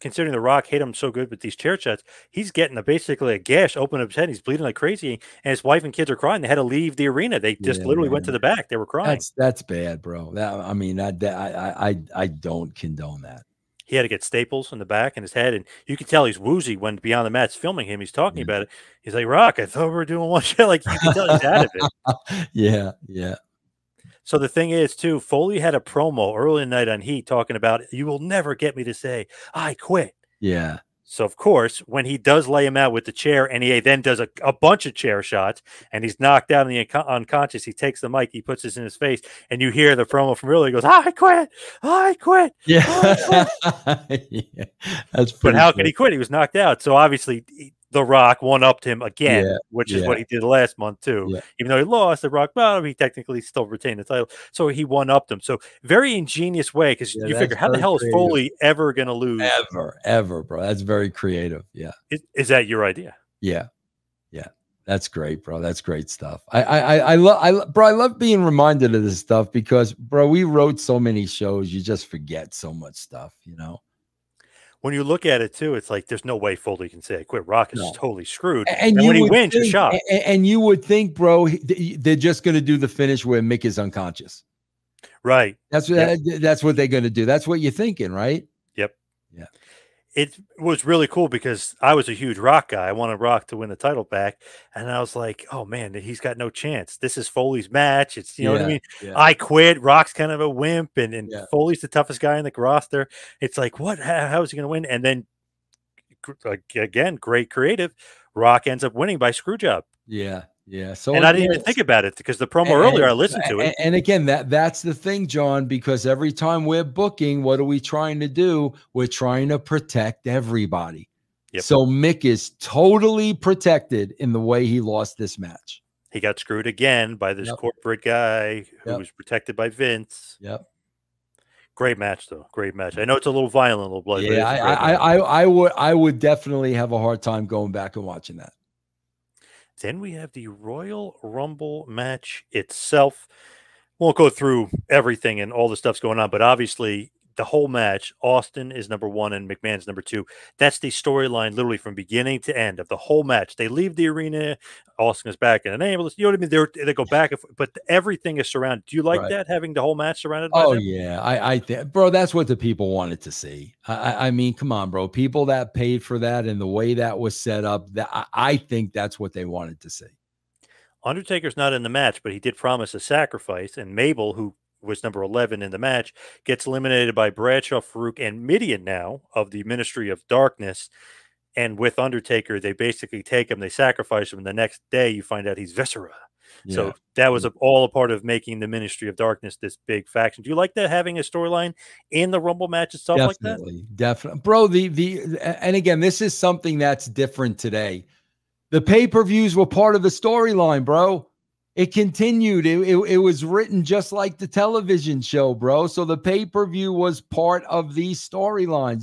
considering The Rock hit him so good with these chair shots, he's getting basically a gash open up his head. He's bleeding like crazy, and his wife and kids are crying. They had to leave the arena. They just Yeah, literally went to the back. They were crying. that's bad, bro. I mean, I don't condone that. He had to get staples in the back in his head, and you can tell he's woozy when Beyond the Mat's filming him. He's talking Yeah. about it. He's like, "Rock, I thought we were doing one shot." Like you can tell he's out of it. Yeah, yeah. So the thing is, too, Foley had a promo early in the night on Heat talking about, "You will never get me to say I quit." Yeah. So, of course, when he does lay him out with the chair and he then does a bunch of chair shots and he's knocked out in the unconscious, he takes the mic, he puts this in his face, and you hear the promo from earlier. He goes, "I quit. I quit. Yeah. I quit." Yeah. That's But pretty how good. could he quit? He was knocked out. So, obviously, The Rock one-upped him again, Yeah. which is Yeah. what he did last month, too. Yeah. Even though he lost, The Rock, well, he technically still retained the title. So, he one-upped him. So, very ingenious way because Yeah, you that's figure, how the very hell is creative. Foley ever going to lose? Ever, bro. That's very creative. Yeah. Is that your idea? Yeah. Yeah. That's great, bro. That's great stuff. I love being reminded of this stuff because, bro, we wrote so many shows. You just forget so much stuff, you know? When you look at it too, it's like there's no way Foley can say, "I quit." Rock is No. totally screwed. And And you when he would wins, you're think, shocked. and you would think, bro, they're just going to do the finish where Mick is unconscious. Right. That's Yep. that's what they're going to do. That's what you're thinking, right? Yep. Yeah. It was really cool because I was a huge Rock guy. I wanted Rock to win the title back. And I was like, oh man, he's got no chance. This is Foley's match. It's, you know what I Yeah. mean? Yeah. I quit. Rock's kind of a wimp, and Yeah. Foley's the toughest guy in the roster. It's like, what? How is he going to win? And then again, great creative. Rock ends up winning by screw job. Yeah. Yeah. So, And I didn't even think about it because the promo and, earlier, I listened to it. and again, that's the thing, John, because every time we're booking, what are we trying to do? We're trying to protect everybody. Yep. So Mick is totally protected in the way he lost this match. He got screwed again by this corporate guy who was protected by Vince. Yep. Great match, though. Great match. I know it's a little violent, a little bloody. Yeah, I would definitely have a hard time going back and watching that. Then we have the Royal Rumble match itself. Won't go through everything and all the stuff's going on, but obviously the whole match, Austin is number one and McMahon's number two. That's the storyline literally from beginning to end of the whole match. They leave the arena, Austin is back in an ambulance. You know what I mean? They go back, but everything is surrounded. Do you like that, having the whole match surrounded by them? Yeah. I think, bro, that's what the people wanted to see. I mean, come on, bro. People that paid for that and the way that was set up, I think that's what they wanted to see. Undertaker's not in the match, but he did promise a sacrifice, and Mabel, who was number 11 in the match, gets eliminated by Bradshaw, Farouk, and Mideon now of the Ministry of Darkness. And with Undertaker, they basically take him, they sacrifice him, and the next day you find out he's Viscera. Yeah. So that was all a part of making the Ministry of Darkness this big faction. Do you like that, having a storyline in the Rumble match and stuff like that? Definitely. Bro, and again, this is something that's different today. The pay-per-views were part of the storyline, bro. It continued. It was written just like the television show, bro. So the pay-per-view was part of these storylines.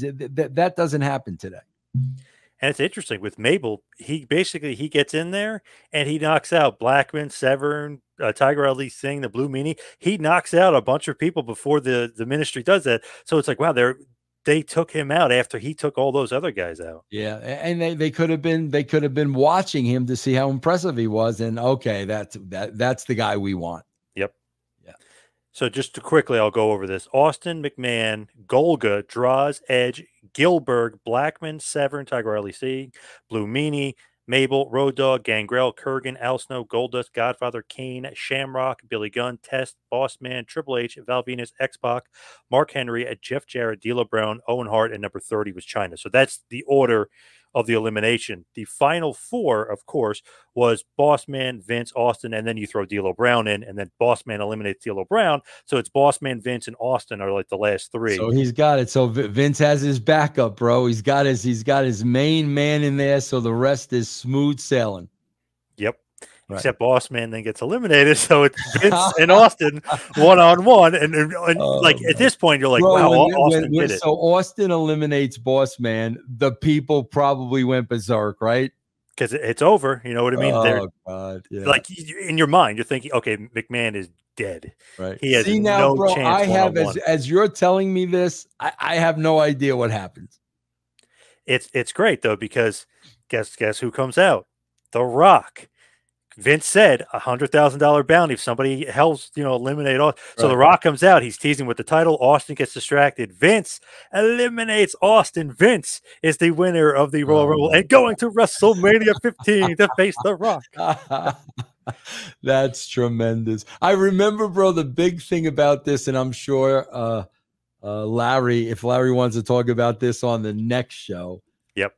That doesn't happen today. And it's interesting with Mabel. He gets in there and he knocks out Blackman, Severn, Tiger Ali Singh, the Blue Meanie. He knocks out a bunch of people before the Ministry does that. So it's like, wow, they took him out after he took all those other guys out. Yeah, and they could have been watching him to see how impressive he was, and okay, that's the guy we want. Yep. Yeah. So just quickly, I'll go over this: Austin, McMahon, Golga, Draws, Edge, Gilbert, Blackman, Severn, Tiger Ali Singh, Blue Meanie, Mabel, Road Dogg, Gangrel, Kurgan, Al Snow, Goldust, Godfather, Kane, Shamrock, Billy Gunn, Test, Boss Man, Triple H, Val Venus, X-Pac, Mark Henry, Jeff Jarrett, D'Lo Brown, Owen Hart, and number 30 was China. So that's the order of the elimination. The final four, of course, was Boss Man, Vince, Austin, and then you throw D'Lo Brown in, and then Boss Man eliminates D'Lo Brown. So it's Boss Man, Vince, and Austin are like the last three. So he's got it. So Vince has his backup, bro. He's got his main man in there. So the rest is smooth sailing. Yep. Right. except Boss Man then gets eliminated. So it's Vince and Austin one-on-one. And like at this point, you're like, Bro, wow, Austin did it. so Austin eliminates Boss Man, the people probably went berserk, right? Because it's over. You know what I mean? They're Oh God, yeah. like in your mind, you're thinking, okay, McMahon is dead. Right. He has See now, no bro, chance I have one-on-one. as you're telling me this, I have no idea what happens. It's great though, because guess who comes out? The Rock. Vince said $100,000 bounty if somebody helps, eliminate all. So The Rock comes out. He's teasing with the title. Austin gets distracted. Vince eliminates Austin. Vince is the winner of the Royal Rumble and going to WrestleMania 15 to face The Rock. That's tremendous. I remember, bro, the big thing about this, and I'm sure Larry, if Larry wants to talk about this on the next show. Yep.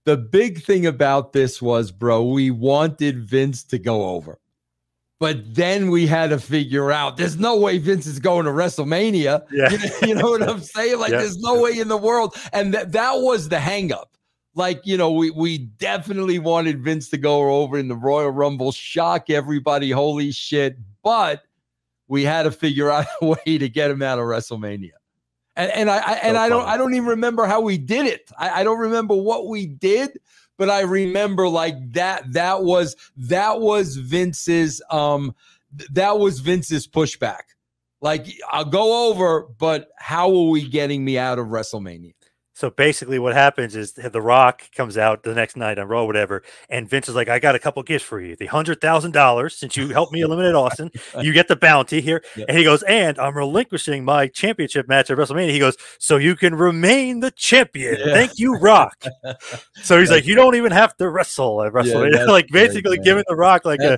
The big thing about this was, bro, we wanted Vince to go over. But then we had to figure out there's no way Vince is going to WrestleMania. Yeah. You know what I'm saying? Like, yeah. There's no way in the world. And that was the hang up. Like, we definitely wanted Vince to go over in the Royal Rumble, shock everybody. Holy shit. But we had to figure out a way to get him out of WrestleMania. And I don't even remember how we did it. I don't remember what we did, but I remember like that was Vince's pushback. Like, I'll go over, but how are we getting me out of WrestleMania? So basically what happens is The Rock comes out the next night on Raw, whatever, and Vince is like, I got a couple gifts for you. The $100,000, since you helped me eliminate Austin, you get the bounty here. Yep. And he goes, and I'm relinquishing my championship match at WrestleMania. He goes, so you can remain the champion. Yeah. Thank you, Rock. So he's like, you don't even have to wrestle at WrestleMania. Yeah, like basically giving The Rock like a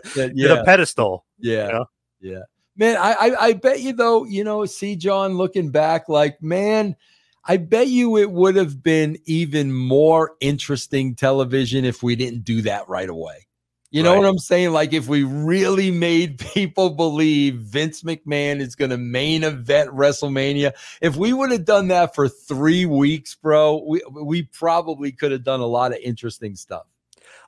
pedestal. Yeah. You know? Yeah. Man, I bet you though, see, John, looking back, like, man, I bet you it would have been even more interesting television if we didn't do that right away. You know what I'm saying? Like, if we really made people believe Vince McMahon is going to main event WrestleMania, if we would have done that for 3 weeks, bro, we probably could have done a lot of interesting stuff.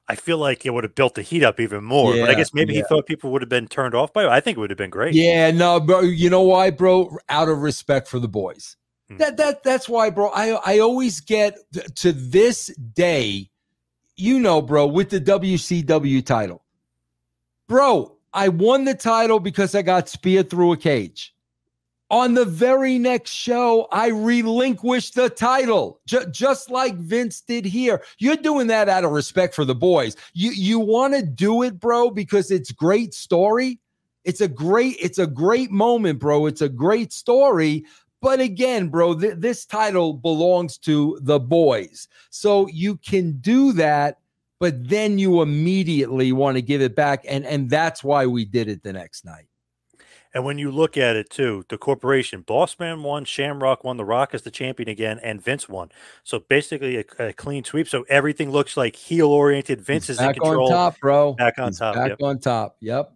I feel like it would have built the heat up even more. But I guess maybe he thought people would have been turned off by it. I think it would have been great. Yeah, no, bro. You know why, bro? Out of respect for the boys. That's why, bro. I always get to this day, bro, with the WCW title. Bro, I won the title because I got speared through a cage. On the very next show, I relinquished the title, just like Vince did here. You're doing that out of respect for the boys. You want to do it, bro, because it's great story. It's a great moment, bro. It's a great story. But again, bro, this title belongs to the boys. So you can do that, but then you immediately want to give it back. And that's why we did it the next night. And when you look at it, too, the corporation, Boss Man won, Shamrock won, The Rock is the champion again, and Vince won. So basically a clean sweep. So everything looks like heel-oriented. Vince is in control. Back on top, bro. Back on top. Back on top. Yep.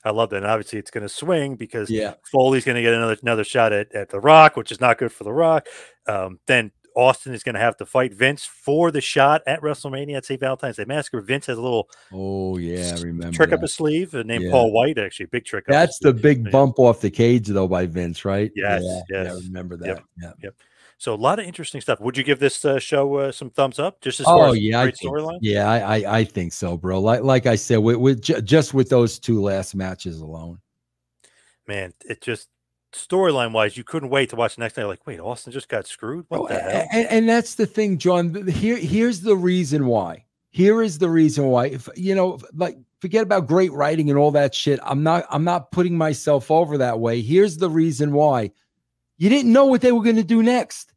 I love that. And obviously it's going to swing because Foley's going to get another shot at The Rock, which is not good for The Rock. Then Austin is going to have to fight Vince for the shot at WrestleMania at St. Valentine's Day Massacre. Vince has a little I remember trick up his sleeve named Paul White, actually. Big trick. That's the big bump off the cage, though, by Vince, right? Yes. Yeah, I remember that. Yep. So a lot of interesting stuff. Would you give this show some thumbs up? Just as far as great storyline? Yeah, I think so, bro. Like I said, just with those 2 last matches alone. Man, it just storyline wise, you couldn't wait to watch the next night. Like, wait, Austin just got screwed. What the hell? And that's the thing, John. Here's the reason why. Here is the reason why. If like, forget about great writing and all that shit. I'm not putting myself over that way. Here's the reason why. You didn't know what they were going to do next.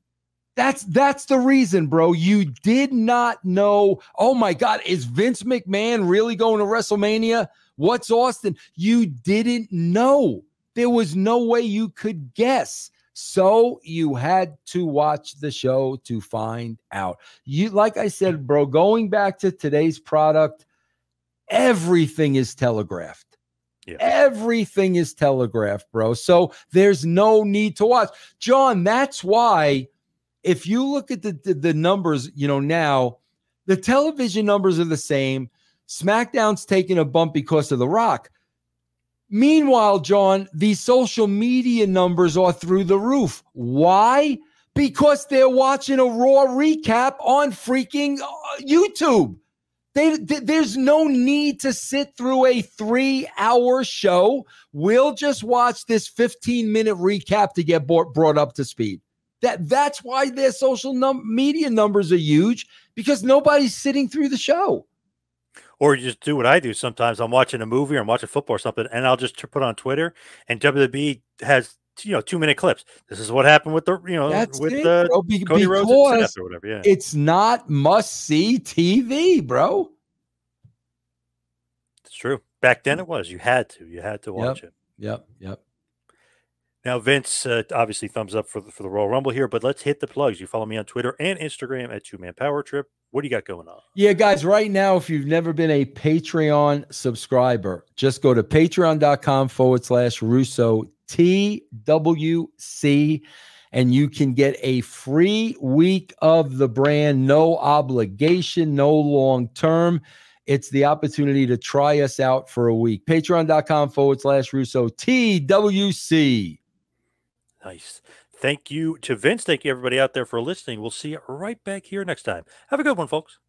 That's the reason, bro. You did not know. Oh my God, is Vince McMahon really going to WrestleMania? What's Austin? You didn't know. There was no way you could guess. So you had to watch the show to find out. Like I said, bro, going back to today's product, everything is telegraphed. Yeah. Everything is telegraphed, bro. So there's no need to watch. John, that's why if you look at the numbers, now the television numbers are the same. SmackDown's taking a bump because of The Rock. Meanwhile, John, these social media numbers are through the roof. Why? Because they're watching a Raw recap on freaking YouTube. There's no need to sit through a 3-hour show. We'll just watch this 15-minute recap to get brought up to speed. That's why their social media numbers are huge, because nobody's sitting through the show. Or you just do what I do sometimes. I'm watching a movie or I'm watching football or something, and I'll just put on Twitter, and WWE has 2-minute clips. This is what happened with the Cody Rhodes and Seth or whatever. Yeah, it's not must-see TV, bro. It's true. Back then it was. You had to watch it. Yep. Now, Vince, obviously thumbs up for the Royal Rumble here, but let's hit the plugs. You follow me on Twitter and Instagram at 2Man Power Trip. What do you got going on? Yeah, guys, right now, if you've never been a Patreon subscriber, just go to patreon.com/Russo TWC, and you can get a free week of the brand, no obligation, no long term. It's the opportunity to try us out for a week. Patreon.com/Russo TWC. Nice. Thank you to Vince. Thank you, everybody out there, for listening. We'll see you right back here next time. Have a good one, folks.